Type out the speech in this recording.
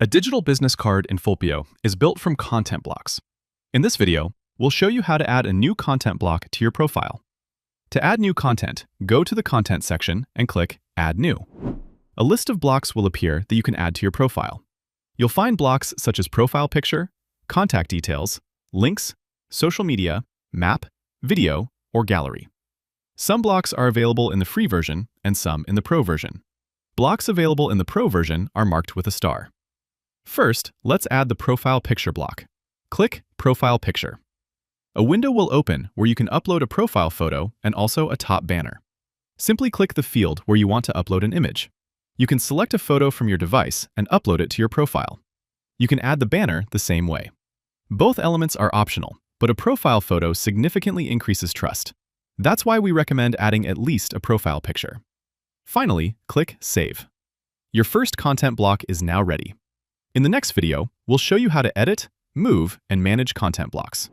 A digital business card in Fulpio is built from content blocks. In this video, we'll show you how to add a new content block to your profile. To add new content, go to the Content section and click Add New. A list of blocks will appear that you can add to your profile. You'll find blocks such as profile picture, contact details, links, social media, map, video, or gallery. Some blocks are available in the free version and some in the Pro version. Blocks available in the Pro version are marked with a star. First, let's add the profile picture block. Click Profile Picture. A window will open where you can upload a profile photo and also a top banner. Simply click the field where you want to upload an image. You can select a photo from your device and upload it to your profile. You can add the banner the same way. Both elements are optional, but a profile photo significantly increases trust. That's why we recommend adding at least a profile picture. Finally, click Save. Your first content block is now ready. In the next video, we'll show you how to edit, move, and manage content blocks.